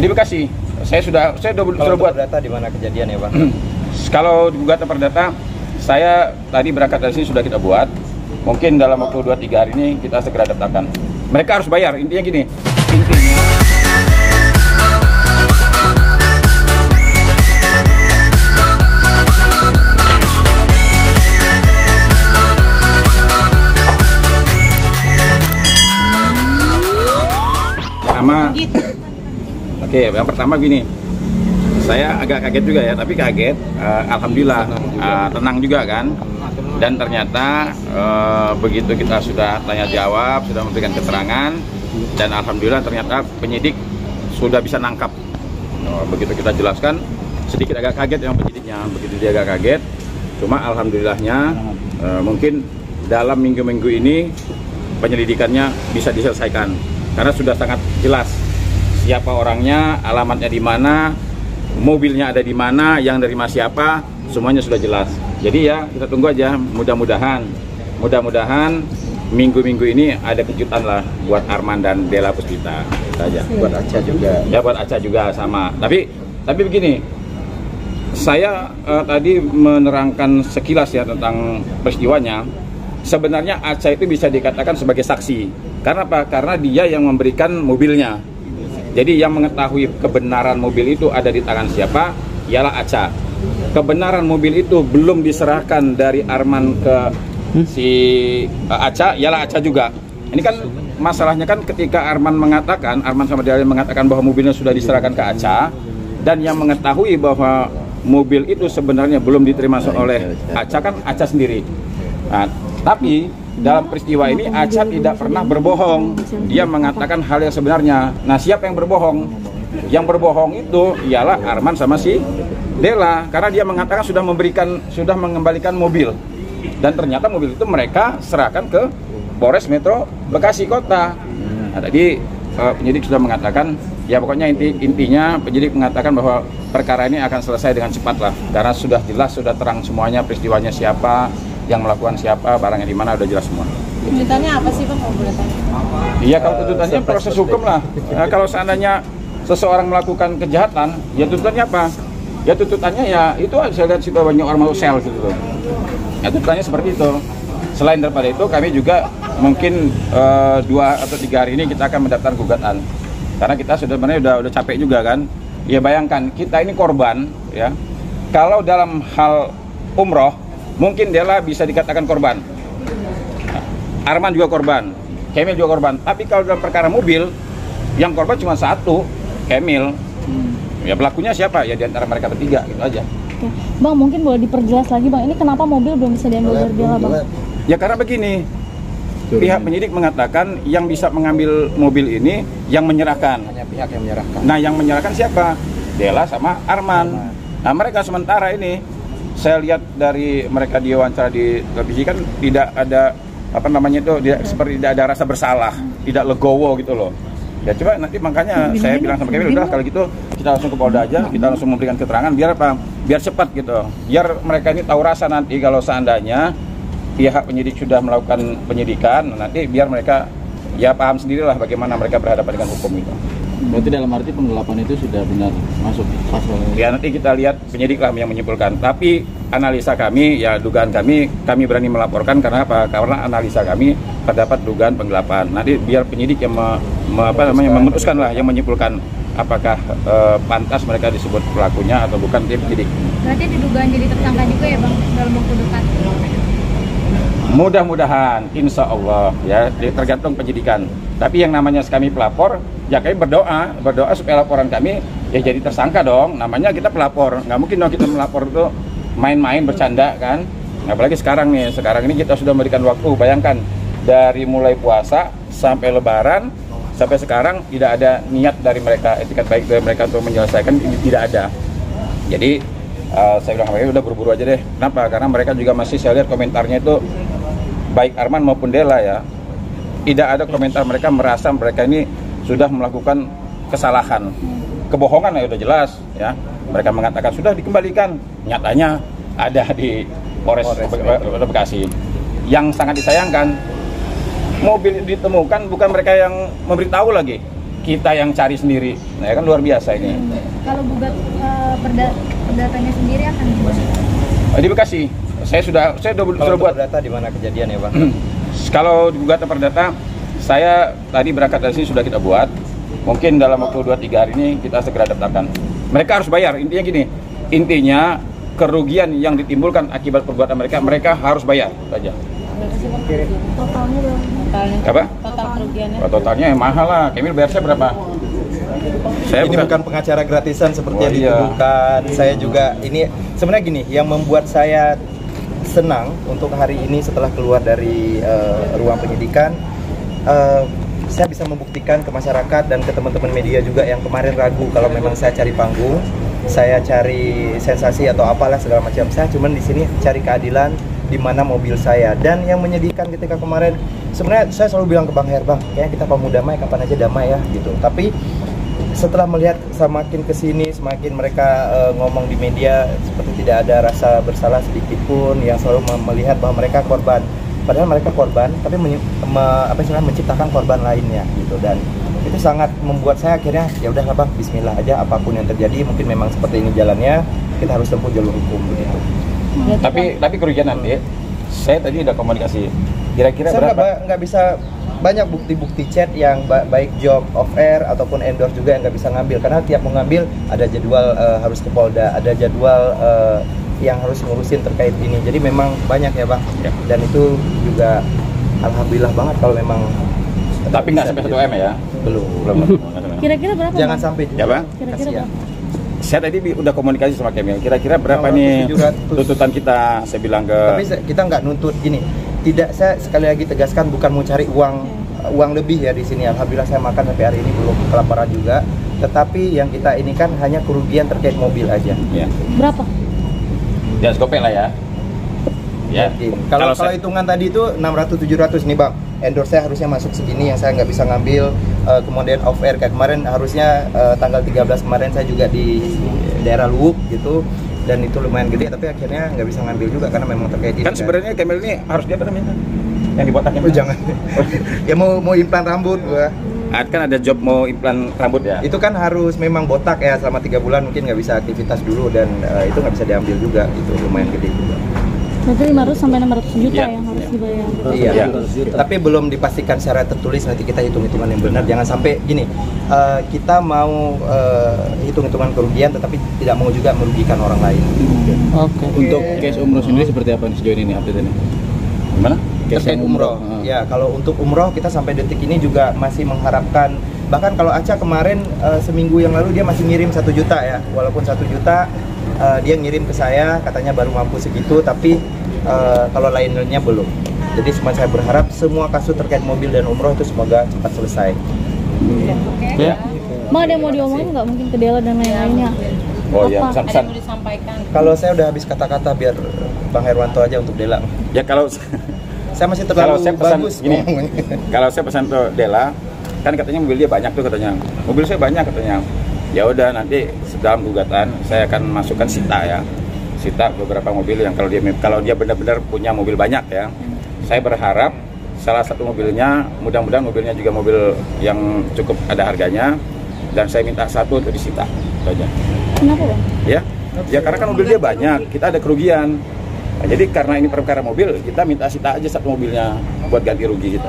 Di Bekasi. Saya sudah buat data di mana kejadian ya Bang? Kalau gugatan perdata, saya tadi berangkat dari sini sudah kita buat. Mungkin dalam waktu 2-3 hari ini kita segera daftarkan. Mereka harus bayar, intinya gini. Oke, yang pertama gini, saya agak kaget juga ya, tapi kaget, alhamdulillah tenang juga kan, dan ternyata begitu kita sudah tanya jawab, sudah memberikan keterangan, dan alhamdulillah ternyata penyidik sudah bisa nangkap. Begitu kita jelaskan, sedikit agak kaget yang penyidiknya, begitu dia agak kaget, cuma alhamdulillahnya mungkin dalam minggu-minggu ini penyelidikannya bisa diselesaikan, karena sudah sangat jelas siapa orangnya, alamatnya di mana, mobilnya ada di mana, yang nerima siapa, semuanya sudah jelas. Jadi ya kita tunggu aja, mudah-mudahan minggu-minggu ini ada kejutan lah buat Arman dan Della Puspita. Itu aja. Buat Aca juga. Ya buat Aca juga sama. Tapi begini, saya tadi menerangkan sekilas ya tentang peristiwanya. Sebenarnya Aca itu bisa dikatakan sebagai saksi. Karena apa? Karena dia yang memberikan mobilnya. Jadi yang mengetahui kebenaran mobil itu ada di tangan siapa, ialah Aca. Kebenaran mobil itu belum diserahkan dari Arman ke si Aca, ialah Aca juga. Ini kan masalahnya kan ketika Arman sama Della mengatakan bahwa mobilnya sudah diserahkan ke Aca, dan yang mengetahui bahwa mobil itu sebenarnya belum diterima oleh Aca kan Aca sendiri. Nah, tapi dalam peristiwa ini Aca tidak pernah berbohong. Dia mengatakan hal yang sebenarnya. Nah, siapa yang berbohong? Yang berbohong itu ialah Arman sama si Della, karena dia mengatakan sudah mengembalikan mobil. Dan ternyata mobil itu mereka serahkan ke Polres Metro Bekasi Kota. Nah, tadi penyidik sudah mengatakan, ya pokoknya intinya penyidik mengatakan bahwa perkara ini akan selesai dengan cepat lah, karena sudah jelas, sudah terang semuanya, peristiwanya siapa, yang melakukan siapa, barangnya di mana, udah jelas semua. Tuntutannya apa sih Bang, kalau boleh tanya? Iya, kalau tuntutannya proses hukum lah. Nah, kalau seandainya seseorang melakukan kejahatan, ya tuntutannya apa? Ya tuntutannya ya itu saya lihat sih banyak orang masuk sel gitu loh. Ya tuntutannya seperti itu. Selain daripada itu, kami juga mungkin 2 atau 3 hari ini kita akan mendaftar gugatan. Karena kita sebenarnya udah capek juga kan. Ya bayangkan kita ini korban ya. Kalau dalam hal umroh mungkin Della bisa dikatakan korban, Arman juga korban, Kemil juga korban. Tapi kalau dalam perkara mobil, yang korban cuma satu, Kemil. Ya pelakunya siapa? Ya diantara mereka bertiga, gitu aja. Oke. Bang, mungkin boleh diperjelas lagi Bang, ini kenapa mobil belum bisa diambil dari Della Bang? Ya karena begini, pihak penyidik mengatakan yang bisa mengambil mobil ini yang menyerahkan. Hanya pihak yang menyerahkan. Nah yang menyerahkan siapa? Della sama Arman. Nah mereka sementara ini, saya lihat dari mereka diwawancara di televisi kan tidak ada seperti tidak ada rasa bersalah, tidak legowo gitu loh. Ya coba nanti makanya saya bilang sama Kemil, udah kalau gitu kita langsung ke Polda aja, kita langsung memberikan keterangan biar apa? Biar cepat gitu. Biar mereka ini tahu rasa nanti kalau seandainya pihak penyidik sudah melakukan penyidikan, nanti biar mereka ya paham sendirilah bagaimana mereka berhadapan dengan hukum itu. Berarti dalam arti penggelapan itu sudah benar masuk pasal. Ya nanti kita lihat penyidik lah yang menyimpulkan. Tapi analisa kami, ya dugaan kami berani melaporkan karena apa? Karena analisa kami terdapat dugaan penggelapan. Nanti biar penyidik yang memutuskan lah, yang menyimpulkan apakah pantas mereka disebut pelakunya atau bukan, tim penyidik. Berarti didugaan jadi tersangka juga ya Bang dalam waktu dekat? Mudah-mudahan, insya Allah ya, tergantung penyidikan. Tapi yang namanya kami pelapor, ya kami berdoa supaya laporan kami ya jadi tersangka dong. Namanya kita pelapor, nggak mungkin dong kita melapor itu main-main bercanda kan. Apalagi sekarang ini kita sudah memberikan waktu. Bayangkan dari mulai puasa sampai Lebaran sampai sekarang tidak ada niat dari mereka, etikat baik dari mereka untuk menyelesaikan, tidak ada. Jadi saya bilang mereka udah buru-buru aja deh. Kenapa? Karena mereka juga masih, saya lihat komentarnya itu baik Arman maupun Della ya, tidak ada komentar mereka merasa mereka ini sudah melakukan kesalahan, kebohongan ya udah jelas ya. Mereka mengatakan sudah dikembalikan, nyatanya ada di Polres Bekasi. Yang sangat disayangkan, mobil ditemukan bukan mereka yang memberitahu lagi, kita yang cari sendiri. Nah, kan luar biasa ini. Kalau gugat perdatanya sendiri akan gimana? Di Bekasi. Saya sudah Kalau buat. data di mana kejadian ya Bang? Kalau gugatan perdata, saya tadi berangkat dari sini sudah kita buat. Mungkin dalam waktu 2-3 hari ini kita segera daftarkan. Mereka harus bayar. Intinya gini. Intinya kerugian yang ditimbulkan akibat perbuatan mereka harus bayar saja. Totalnya berapa? Apa? Total kerugiannya? Totalnya mahal lah. Kemil bayar saya berapa? Saya Ini bukan pengacara gratisan seperti yang dituduhkan. Saya juga ini sebenarnya gini, yang membuat saya senang untuk hari ini setelah keluar dari ruang penyidikan, saya bisa membuktikan ke masyarakat dan ke teman-teman media juga yang kemarin ragu kalau memang saya cari panggung, saya cari sensasi atau apalah segala macam. Saya cuman di sini cari keadilan di mana mobil saya. Dan yang menyedihkan ketika kemarin, sebenarnya saya selalu bilang ke Bang Her, Bang, kayaknya kita mau damai kapan aja damai ya gitu. Tapi setelah melihat semakin kesini, semakin mereka ngomong di media seperti tidak ada rasa bersalah sedikit pun, yang selalu melihat bahwa mereka korban. Padahal mereka korban, tapi menciptakan korban lainnya gitu. Dan itu sangat membuat saya akhirnya ya udahlah Bang, bismillah aja, apapun yang terjadi, mungkin memang seperti ini jalannya, kita harus tempuh jalur hukum begitu. Tapi kerugian nanti, saya tadi udah komunikasi. Kira-kira Saya berapa? nggak bisa, banyak bukti-bukti chat yang baik job off air ataupun endorse juga yang nggak bisa ngambil, karena tiap mau ngambil ada jadwal harus ke Polda, ada jadwal yang harus ngurusin terkait ini. Jadi memang banyak ya Bang. Ya. Dan itu juga alhamdulillah banget kalau memang. Tapi nggak sampai 1 M ya? Belum. Kira-kira berapa? Jangan Bang? sampai. Ya Bang? Kira-kira Kasihan. berapa? Saya tadi udah komunikasi sama Kemil. Kira-kira berapa nih 700. tuntutan kita? Saya bilang ke. Tapi kita nggak nuntut gini. Tidak, saya sekali lagi tegaskan bukan mau cari uang lebih ya di sini. Alhamdulillah saya makan sampai hari ini belum kelaparan juga. Tetapi yang kita ini kan hanya kerugian terkait mobil aja. Ya. Berapa? Jangan skopek lah ya. Ya. Mungkin. Kalau hitungan tadi itu 600-700 nih Bang. Endorse saya harusnya masuk segini yang saya nggak bisa ngambil. Kemudian off air kayak kemarin harusnya tanggal 13 kemarin saya juga di daerah Luwuk gitu. Dan itu lumayan gede, tapi akhirnya nggak bisa ngambil juga karena memang terkait ini. Kan sebenarnya Kemil ini harus dia namanya yang dibotakin. Oh, jangan. Ya mau implan rambut gua. Kan ada job mau implan rambut ya. Itu kan harus memang botak ya selama 3 bulan, mungkin nggak bisa aktivitas dulu dan itu nggak bisa diambil juga, itu lumayan gede juga. Berarti 500 sampai 600 juta Ya. yang harus dibayar. Iya. Ya. Tapi belum dipastikan secara tertulis, nanti kita hitung-hitungan yang benar. Jangan sampai gini, kita mau hitung-hitungan kerugian tetapi tidak mau juga merugikan orang lain. Oke. Untuk case umroh sendiri seperti apa nih sejauh ini update ini? Gimana? Case Terkait yang umroh. Ya, kalau untuk umroh kita sampai detik ini juga masih mengharapkan. Bahkan kalau Aca kemarin seminggu yang lalu dia masih ngirim 1 juta ya. Walaupun 1 juta dia ngirim ke saya, katanya baru mampu segitu, tapi kalau lainnya belum. Jadi saya berharap semua kasus terkait mobil dan umroh itu semoga cepat selesai. Ya. Bang, ada yang mau diomongin nggak mungkin ke Dela dan lain-lainnya? Oh iya, Apa? pesan-pesan. Kalau saya udah habis kata-kata, biar Bang Herwanto aja untuk Dela. Ya kalau Saya masih kalau terlalu saya pesan bagus gini, ngomongnya. kalau saya pesan ke Dela, kan katanya mobil dia banyak tuh katanya. Mobil saya banyak katanya. Ya udah nanti dalam gugatan saya akan masukkan sita ya. Sita beberapa mobil yang kalau dia benar-benar punya mobil banyak ya. Saya berharap salah satu mobilnya, mudah-mudahan mobilnya juga mobil yang cukup ada harganya, dan saya minta satu untuk disita saja. Kenapa Bang? Ya karena kan mobil dia banyak, kita ada kerugian. Nah, jadi karena ini perkara mobil, kita minta sita aja satu mobilnya buat ganti rugi kita.